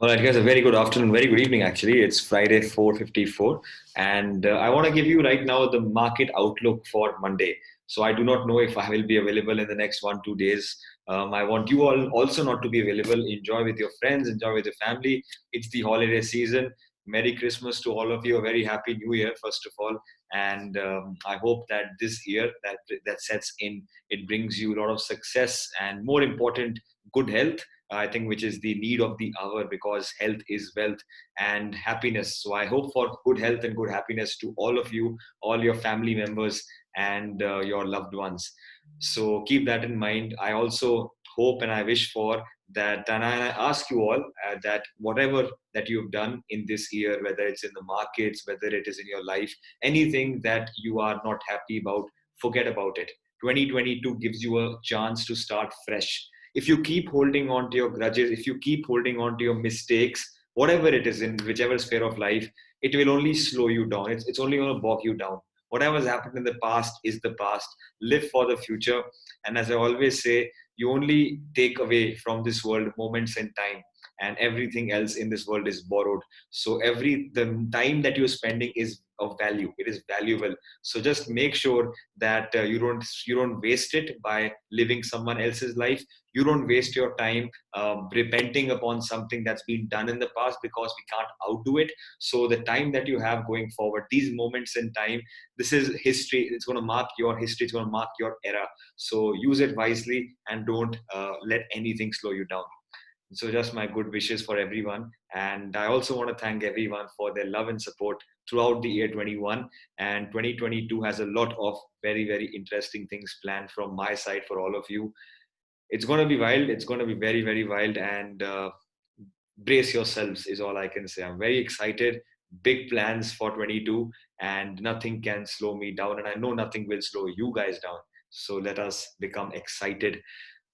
All right, guys, a very good afternoon, very good evening, actually. It's Friday, 4:54, and I want to give you right now the market outlook for Monday. So I do not know if I will be available in the next 1, 2 days. I want you all also not to be available. Enjoy with your friends, enjoy with your family. It's the holiday season. Merry Christmas to all of you. A very happy New Year, first of all. And I hope that this year that sets in, it brings you a lot of success and, more important, good health. I think, which is the need of the hour, because health is wealth and happiness. So I hope for good health and good happiness to all of you, all your family members, and your loved ones. So keep that in mind. I also hope and I wish for that, and I ask you all that whatever that you've done in this year, whether it's in the markets, whether it is in your life, anything that you are not happy about, forget about it. 2022 gives you a chance to start fresh. If you keep holding on to your grudges, if you keep holding on to your mistakes, whatever it is in whichever sphere of life, it will only slow you down. It's only going to bog you down. Whatever's happened in the past is the past. Live for the future. And as I always say, you only take away from this world moments in time, and everything else in this world is borrowed. So the time that you're spending is of value. It is valuable. So just make sure that you don't waste it by living someone else's life. You don't waste your time repenting upon something that's been done in the past, because we can't outdo it. So the time that you have going forward, these moments in time, this is history. It's going to mark your history. It's going to mark your era. So use it wisely and don't let anything slow you down. So just my good wishes for everyone. And I also want to thank everyone for their love and support throughout the year 21. And 2022 has a lot of very, very interesting things planned from my side for all of you. It's going to be wild. It's going to be very, very wild. And brace yourselves is all I can say. I'm very excited. Big plans for 22, and nothing can slow me down. And I know nothing will slow you guys down. So let us become excited.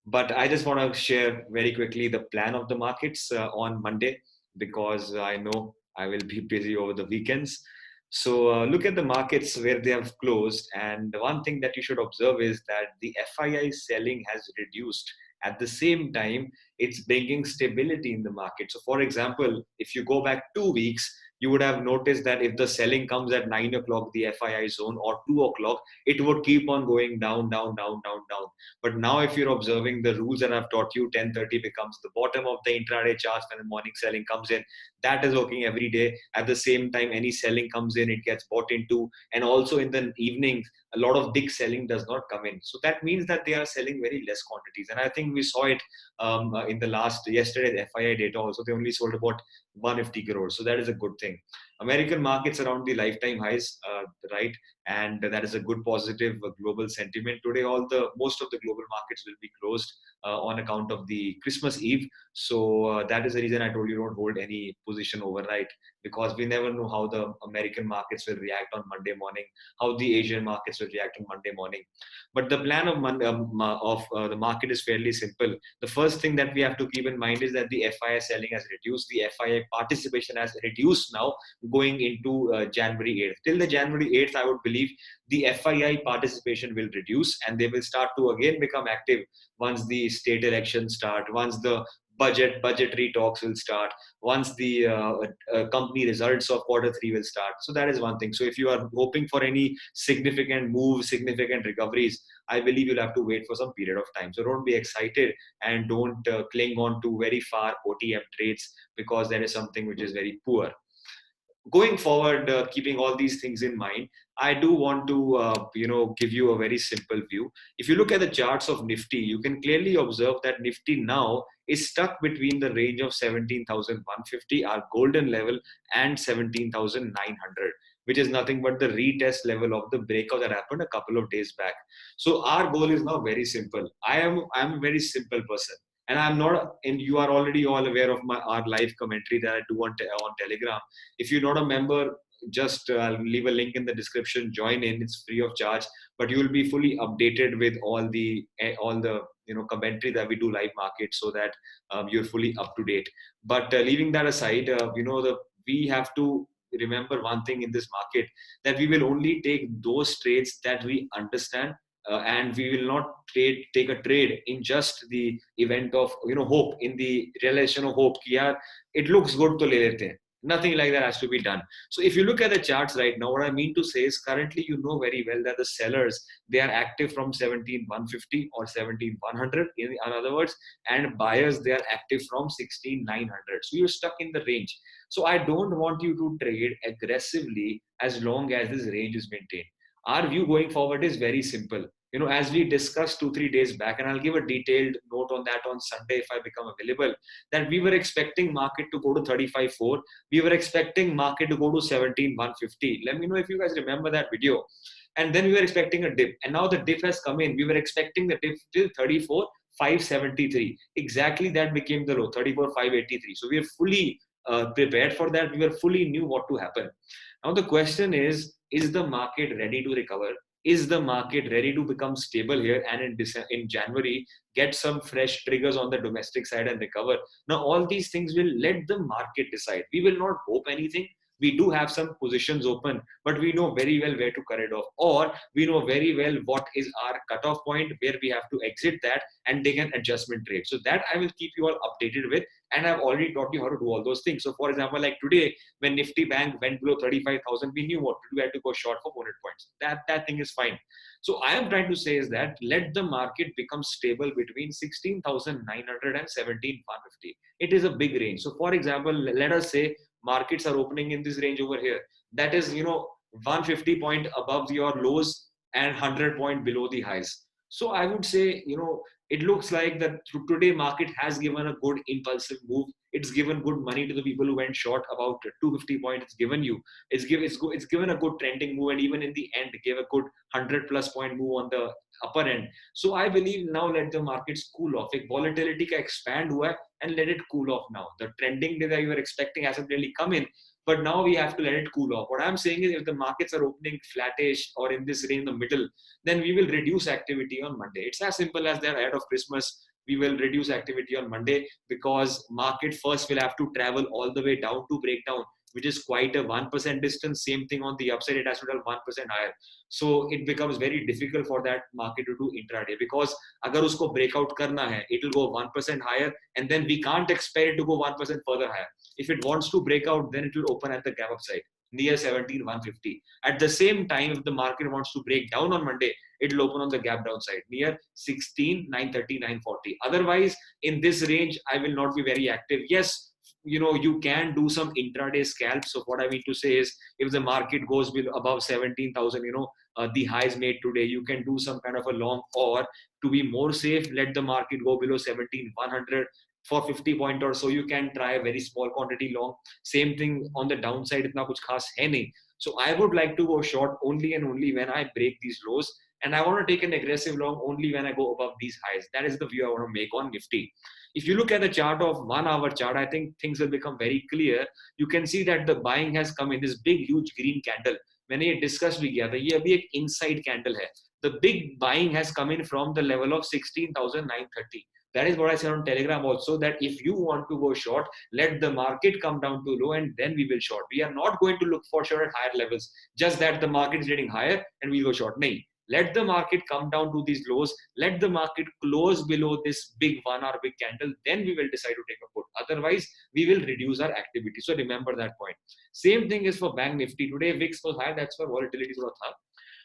But I just want to share very quickly the plan of the markets on Monday, because I know I will be busy over the weekends. So look at the markets where they have closed. And one thing that you should observe is that the FII selling has reduced. At the same time, it's bringing stability in the market. So, for example, if you go back 2 weeks, you would have noticed that if the selling comes at 9 o'clock, the FII zone, or 2 o'clock, it would keep on going down, down, down, down, down. But now, if you're observing the rules that I've taught you, 10:30 becomes the bottom of the intraday charts when the morning selling comes in. That is working every day. At the same time, any selling comes in, it gets bought into. And also in the evening, a lot of big selling does not come in. So that means that they are selling very less quantities. And I think we saw it in the yesterday, the FII data also, they only sold about 150 crores. So that is a good thing. American markets around the lifetime highs, right? And that is a good positive global sentiment. Today, most of the global markets will be closed on account of the Christmas Eve. So that is the reason I told you don't hold any position overnight, because we never know how the American markets will react on Monday morning, how the Asian markets will react on Monday morning. But the plan of the market is fairly simple. The first thing that we have to keep in mind is that the FII selling has reduced. The FII participation has reduced now going into January 8th. Till the January 8th, I would believe the FII participation will reduce, and they will start to again become active once the state elections start, once the budgetary talks will start, once the company results of Q3 will start. So that is one thing. So if you are hoping for any significant moves, significant recoveries, I believe you'll have to wait for some period of time. So don't be excited, and don't cling on to very far OTM trades, because that is something which is very poor. Going forward, keeping all these things in mind, I do want to give you a very simple view. If you look at the charts of Nifty, you can clearly observe that Nifty now is stuck between the range of 17,150, our golden level, and 17,900, which is nothing but the retest level of the breakout that happened a couple of days back. So our goal is now very simple. I'm a very simple person, and I'm not, and you are already all aware of our live commentary that I do on Telegram. If you're not a member, just I'll leave a link in the description. Join in; it's free of charge. But you will be fully updated with all the commentary that we do live market, so that you're fully up to date. But leaving that aside, we have to remember one thing in this market, that we will only take those trades that we understand and we will not take a trade in just the event of hope, in the realization of hope कि यार it looks good to ले लेते हैं. Nothing like that has to be done. So if you look at the charts right now, what I mean to say is currently you know very well that the sellers, they are active from 17,150 or 17,100 in other words, and buyers, they are active from 16,900. So you're stuck in the range. So I don't want you to trade aggressively as long as this range is maintained. Our view going forward is very simple. As we discussed 2 3 days back, and I'll give a detailed note on that on Sunday if I become available, that we were expecting market to go to 35.4. We were expecting market to go to 17,150. Let me know if you guys remember that video. And then we were expecting a dip, and now the dip has come in. We were expecting the dip till 34,573. Exactly, that became the low, 34,583. So we are fully prepared for that. We were fully knew what to happen. Now the question is the market ready to recover? Is the market ready to become stable here and in January get some fresh triggers on the domestic side and recover? Now all these things will let the market decide. We will not hope anything. We do have some positions open, but we know very well where to cut it off, or we know very well what is our cutoff point where we have to exit that and take an adjustment trade. So that I will keep you all updated with, and I've already taught you how to do all those things. So for example, like today, when Nifty Bank went below 35,000, we knew what to do. We had to go short for 400 points. That thing is fine. So I am trying to say is that let the market become stable between 16,900 and 17,150. It is a big range. So for example, let us say markets are opening in this range over here. That is, 150 point above your lows and 100 point below the highs. So I would say, it looks like that today market has given a good impulsive move. It's given good money to the people who went short, about 250 points. It's given you. It's given a good trending move, and even in the end, gave a good 100 plus point move on the upper end. So I believe now let the markets cool off. एक volatility का expand हुआ है, and let it cool off now. The trending that you were expecting hasn't really come in, but now we have to let it cool off. What I'm saying is if the markets are opening flattish or in this range in the middle, then we will reduce activity on Monday. It's as simple as that. Ahead of Christmas, we will reduce activity on Monday because market first will have to travel all the way down to breakdown, which is quite a 1% distance. Same thing on the upside, it has to travel 1% higher. So it becomes very difficult for that market to do intraday because agar usko breakout karna hai, it will go 1% higher, and then we can't expect it to go 1% further higher. If it wants to break out, then it will open at the gap upside near 17,150. At the same time, if the market wants to break down on Monday, it will open on the gap downside near 16,930, 940. Otherwise, in this range, I will not be very active. Yes, you can do some intraday scalps. So what I mean to say is, if the market goes below above 17,000, the highs made today, you can do some kind of a long, or to be more safe, let the market go below 17,100 for 50 point or so. You can try a very small quantity long. Same thing on the downside, itna kuch khas hai nahi. So I would like to go short only and only when I break these lows, and I want to take an aggressive long only when I go above these highs. That is the view I want to make on Nifty. If you look at the chart of 1 hour chart, I think things will become very clear. You can see that the buying has come in this big huge green candle. मैंने ये discuss भी किया था, ये अभी एक inside candle है. The big buying has come in from the level of 16,930. That is what I said on Telegram also, that if you want to go short, let the market come down to low and then we will short. We are not going to look for short at higher levels, just that the market is getting higher and we go short. No. Let the market come down to these lows. Let the market close below this big 1 hour big candle. Then we will decide to take a put. Otherwise, we will reduce our activity. So remember that point. Same thing is for Bank Nifty. Today, VIX was high. That's why volatility was high.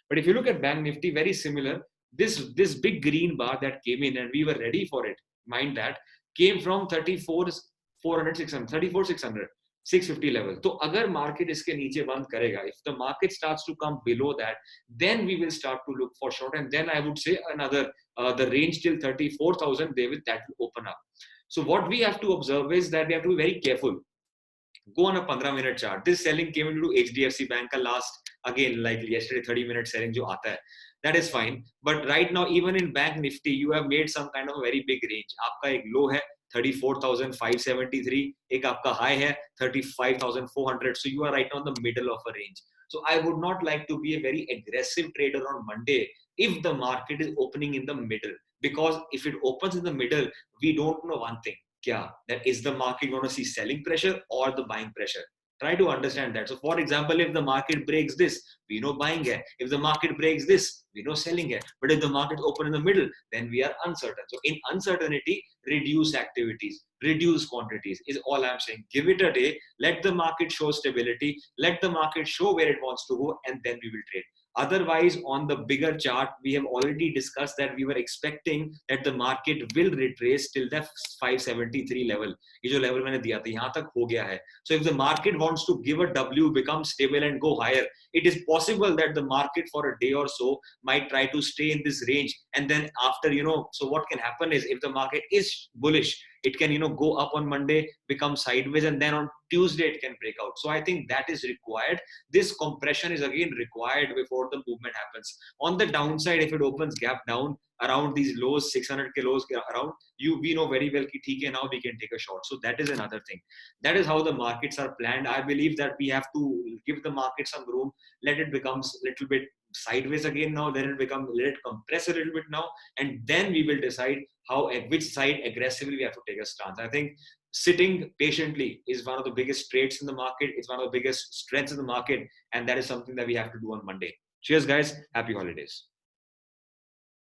But if you look at Bank Nifty, very similar. This big green bar that came in and we were ready for it, mind that, came from 34,400, 600, 34,600, 650 level. So agar market iske niche band karega, if the market starts to come below that, then we will start to look for short. And then I would say another, the range till 34,000, that will open up. So what we have to observe is that we have to be very careful. Go on a 15-minute chart. This selling came into HDFC Bank last, again, like yesterday, 30-minute selling jo aata hai. That is fine. But right now, even in Bank Nifty, you have made some kind of a very big range. Aapka ek low hai 34,573. Ek aapka high hai 35,400. So you are right on the middle of a range. So I would not like to be a very aggressive trader on Monday if the market is opening in the middle. Because if it opens in the middle, we don't know one thing. That is the market going to see selling pressure or the buying pressure? Try to understand that. So for example, if the market breaks this, we know buying here. If the market breaks this, we know selling here. But if the market open in the middle, then we are uncertain. So in uncertainty, reduce activities, reduce quantities is all I'm saying. Give it a day, let the market show stability, let the market show where it wants to go, and then we will trade. Otherwise, on the bigger chart, we have already discussed that we were expecting that the market will retrace till the 573 level. ये जो level मैंने दिया था यहाँ तक हो गया है. So if the market wants to give a W, become stable and go higher, it is possible that the market for a day or so might try to stay in this range. And then after, so what can happen is if the market is bullish, it can, go up on Monday, become sideways, and then on Tuesday it can break out. So I think that is required. This compression is again required before the movement happens. On the downside, if it opens gap down around these lows, 600 kilos around, we know very well ki theek hai, now we can take a short. So that is another thing. That is how the markets are planned. I believe that we have to give the market some room, let it become a little bit sideways again now, then let it compress a little bit now, and then we will decide which side aggressively we have to take a stance. I think sitting patiently is one of the biggest traits in the market. It's one of the biggest strengths in the market, and that is something that we have to do on Monday. Cheers, guys. Happy holidays.